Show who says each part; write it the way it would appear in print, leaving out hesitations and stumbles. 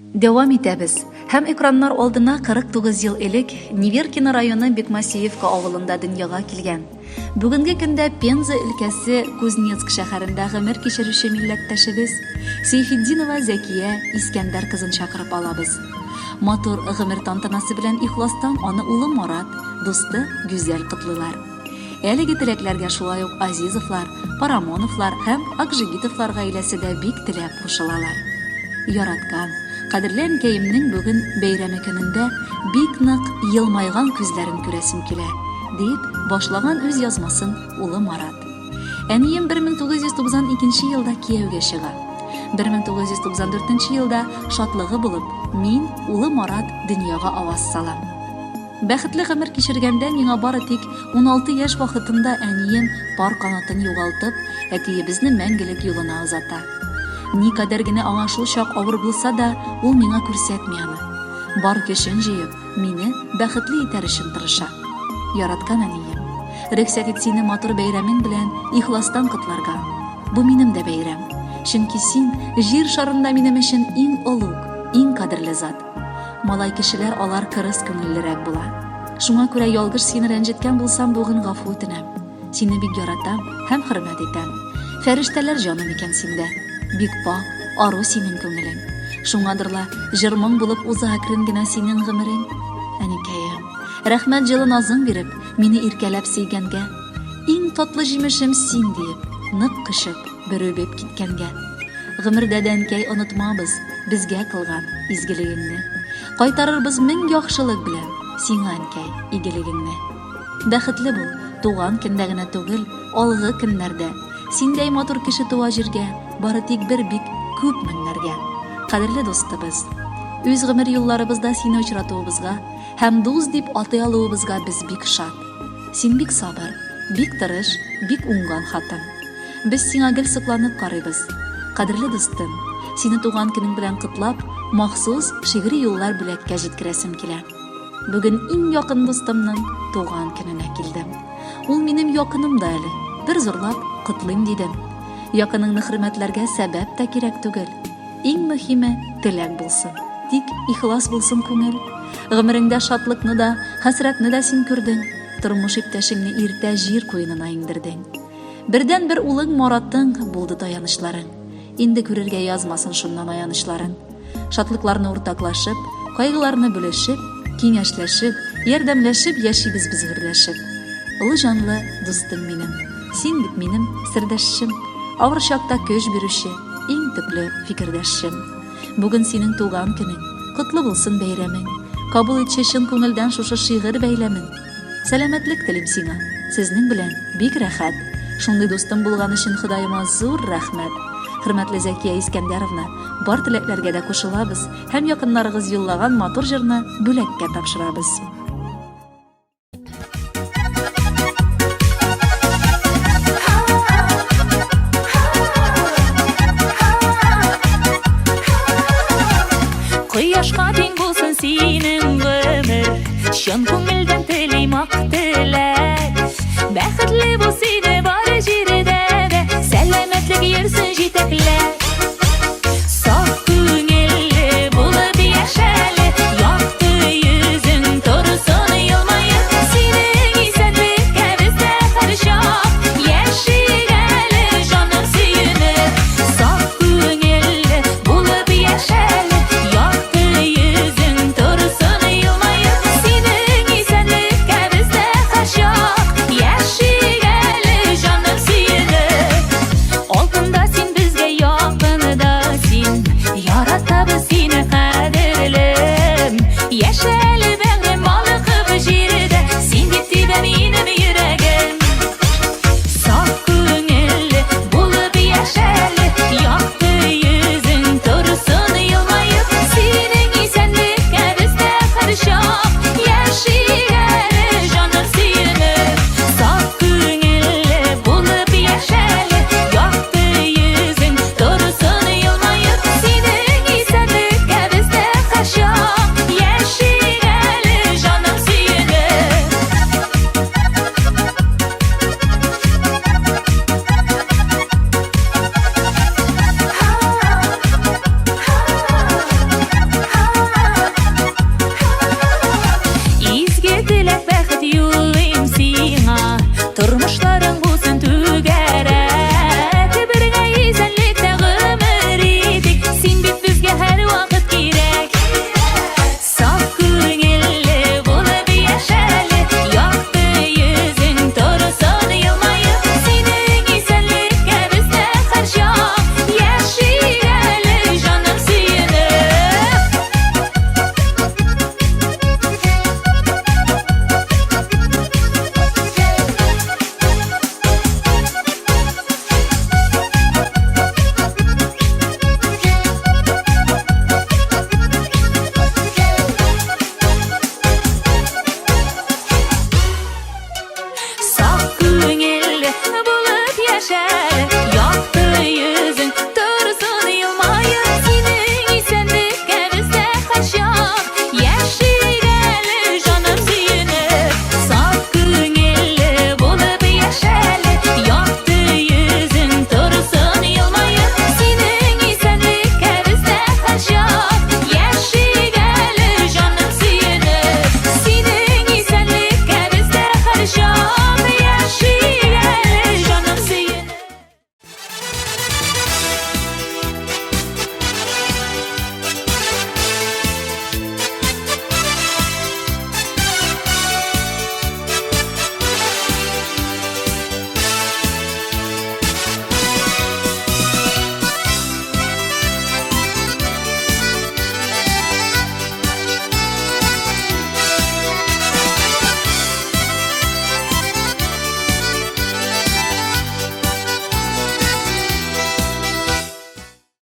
Speaker 1: Дәвам итәбез. Һәм экраннар алдына 49 ел элек Неверкино районы Бекмасеевка авылында дөньяга килгән. Бүгенге көндә Пенза өлкәсе Кузнецк шәһәрендә гомер кичерүче милләттәшебез Сейфетдинова Зәкия Искәндәр кызын чакырып алабыз. Матур гомер тантанасы белән ихластан аны улы Марат, дусты Гүзәл котлыйлар. Әлеге теләкләргә шулай ук Азизовлар, Парамоновлар һәм Акжигитовлар гаиләсе дә бик теләп кушылалар. Яраткан, кадерле әнкәемнең бүген бәйрәме көнендә бик нык елмайган күзләрен күрәсем килә, дип башлаган үз язмасын улы Марат. Әнием 1992 елда кияүгә чыга. 1994 елда шатлыгы булып, мин улы Марат дөньяга аваз салам. Бәхетле гомер кичергәндә миңа бары тик 16 яшь вакытында әнием пар канатын югалтып, әтиебезне мәңгелек юлына узата. Никадәр генә аңа шул чак авыр булса да, ул миңа күрсәтми аны. Бар көчен җыеп, мине бәхетле итәр өчен тырыша. Яраткан әнием, рөхсәт ит сине матур бәйрәмең белән ихластан котларга. Бу минем дә бәйрәм. Чөнки син җир шарында минем өчен иң олуг, иң кадерле зат. Малай кешеләр алар кырыс күңеллерәк була. Шуңа күрә ялгыш сине рәнҗеткән булсам, бүген гафу үтенәм. Сине бик яратам һәм хөрмәт итәм. Фәрештәләр җаным икән синдә. Бик пак, ару синең күңелең. Шуңадырла җырмың булып уза әкрен генә синең гомерең. Әнекәем, рәхмәт җылы назың биреп, мине иркәләп сөйгәнгә. Иң татлы җимешем син диеп, нык кышып, бер үбеп киткәнгә. Гомердә дә әнкәй онытмабыз безгә кылган изгелегеңне. Кайтарырбыз мең яхшылык белән сиңа әнкәй игелегеңне. Бәхетле бул, туган көндә генә түгел, алгы көннәрдә. Синдәй матур кеше туа җиргә, бары тик бер бик күп меңнәргә. Кадерле дустыбыз, үз гомер юлларыбызда сине очратуыбызга һәм дус дип атай алуыбызга без бик шат. Син бик сабыр, бик тырыш, бик уңган хатын. Без сиңа гел сокланып карыйбыз. Кадерле дустым, сине туган көнең белән котлап, махсус шигъри юллар бүләккә җиткерәсем килә. Бүген иң якын дустымның туган көненә килдем. Ул минем якыным да әле. Бер зурлап котлыйм дидем. Якыныңны хөрмәтләргә сәбәп тә кирәк түгел. Иң мөһиме теләк булсын. Тик ихлас булсын күңел. Гомереңдә шатлыкны да, хәсрәтне дә син күрдең. Тормыш иптәшеңне иртә җир куенына иңдердең. Бердән бер улың Маратың булды таянышларың. Инде күрергә язмасын шуннан аянышларын. Шатлыкларны уртаклашып, кайгыларны бүлешеп, киңәшләшеп, ярдәмләшеп яшибез без гөрләшеп. Улы җанлы дустым минем, син бит минем сердәшем, авыр чакта көч бирүче, иң төпле фикердәшем. Бүген синең туган көнең, котлы булсын бәйрәмең. Кабул итче чын күңелдән шушы шигырь бәйләмен. Сәламәтлек телим сиңа, сезнең белән бик рәхәт. Шундый дустым булган өчен Ходаема зур рәхмәт. Хөрмәтле Зәкия Искәндәровна, бар теләкләргә дә кушылабыз һәм якыннарыгыз юллаган матур җырны бүләккә тапшырабыз.
Speaker 2: Кояшка тең булсын синең гомер, чын күңелдән телим ак теләк. Бәхетле бул сине бар җирдә дә, сәламәтлек йөрсен җитәкләп.